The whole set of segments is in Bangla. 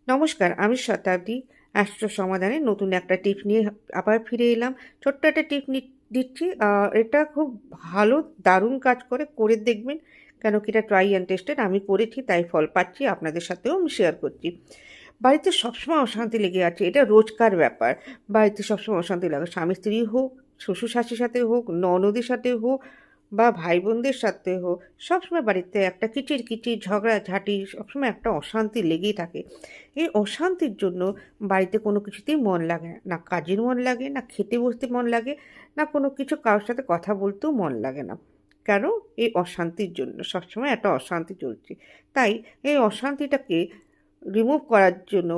নমস্কার, আমি শতাব্দী। অ্যাস্ট্রো সমাধানে নতুন একটা টিপস নিয়ে আবার ফিরে এলাম। ছোট্ট একটা টিপ দিচ্ছি। এটা খুব ভালো, দারুণ কাজ করে দেখবেন। কেন কি এটা ট্রাই অ্যান্ড টেস্টেড। আমি করেছি, তাই ফল পাচ্ছি। আপনাদের সাথেও আমি শেয়ার করছি। বাড়িতে সবসময় অশান্তি লেগে আছে, এটা রোজকার ব্যাপার। বাড়িতে সবসময় অশান্তি লাগে, স্বামী স্ত্রী হোক, শ্বশুর শাশুড়ির সাথে হোক, ননদের সাথে হোক, বা ভাই বোনদের সাথে হোক, সবসময় বাড়িতে একটা কিচির কিচির ঝগড়াঝাঁটি, সবসময় একটা অশান্তি লেগেই থাকে। এই অশান্তির জন্য বাড়িতে কোনো কিছুতেই মন লাগে না, না কাজের মন লাগে, না খেতে বসতে মন লাগে, না কোনো কিছু কারোর সাথে কথা বলতেও মন লাগে না। কেন? এই অশান্তির জন্য সবসময় একটা অশান্তি চলছে। তাই এই অশান্তিটাকে রিমুভ করার জন্য,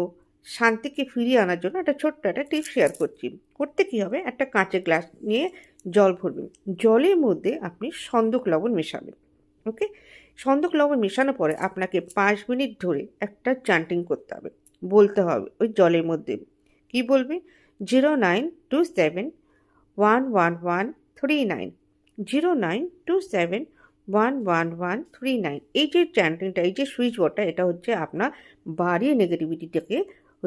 শান্তিকে ফিরিয়ে আনার জন্য একটা ছোট্ট একটা টিপস শেয়ার করছি। করতে কী হবে, একটা কাঁচের গ্লাস নিয়ে জল ভরবেন। জলের মধ্যে আপনি সন্দক লবণ মেশাবেন। ওকে? সন্দক লবণ মেশানোর পরে আপনাকে 5 মিনিট ধরে একটা চ্যান্টিং করতে হবে। বলতে হবে ওই জলের মধ্যে। কি বলবে? 0927 11139, 0927 11139। এই যে চ্যান্টিংটা, এই যে সুইচ বোর্ডটা, এটা হচ্ছে আপনার বাড়ির নেগেটিভিটিটাকে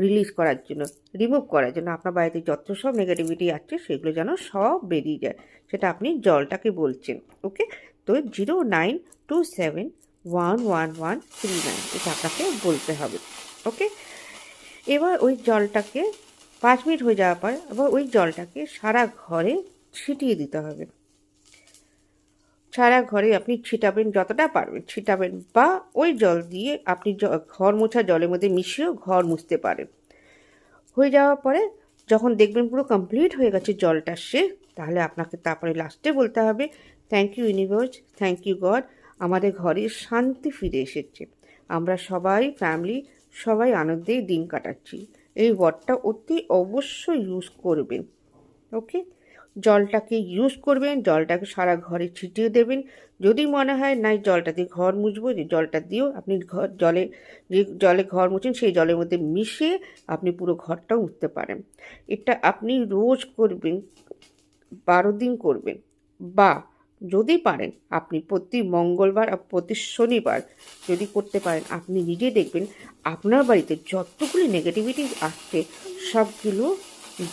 রিলিজ করার জন্য, রিমুভ করার জন্য। আপনার বাড়িতে যত সব নেগেটিভিটি আছে সেগুলো যেন সব বেরিয়ে যায়, সেটা আপনি জলটাকে বলছেন। ওকে? তো 0927 11139 এটা আপনাকে বলতে হবে। ওকে? এবার ওই জলটাকে 5 মিনিট হয়ে যাওয়ার পর এবার ওই জলটাকে সারা ঘরে ছিটিয়ে দিতে হবে। সারা ঘরে আপনি ছিটাবেন, যতটা পারবেন ছিটাবেন, বা ওই জল দিয়ে আপনি ঘর মোছা জলের মধ্যে মিশিয়েও ঘর মুছতে পারেন। হয়ে যাওয়ার পরে যখন দেখবেন পুরো কমপ্লিট হয়ে গেছে জলটা তাহলে আপনাকে তারপরে লাস্টে বলতে হবে, thank you universe, thank you God, আমাদের ঘরে শান্তি ফিরে এসেছে। আমরা সবাই ফ্যামিলি, সবাই আনন্দেই দিন কাটাচ্ছি। এই ওয়ার্ডটা অতি অবশ্যই ইউজ করবেন। ওকে? জলটাকে ইউজ করবেন, জলটাকে সারা ঘরে ছিটিয়ে দেবেন। যদি মনে হয় না এই জলটা দিয়ে ঘর মুছবো, যে জলটা দিয়েও আপনি যে জলে ঘর মুছেন সেই জলের মধ্যে মিশিয়ে আপনি পুরো ঘরটাও মুছতে পারেন। এটা আপনি রোজ করবেন, 12 দিন করবেন, বা যদি পারেন আপনি প্রতি মঙ্গলবার আর প্রতি শনিবার যদি করতে পারেন, আপনি নিজে দেখবেন আপনার বাড়িতে যতগুলি নেগেটিভিটি আসছে সবগুলো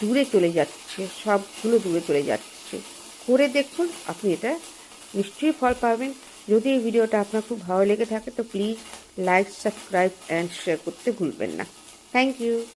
দূরে চলে যাচ্ছে, সবগুলো দূরে চলে যাচ্ছে। করে দেখুন, আপনি এটা নিশ্চয়ই ফল পাবেন। যদি এই ভিডিওটা আপনার খুব ভালো লেগে থাকে তো please like, subscribe and share করতে ভুলবেন না। Thank you.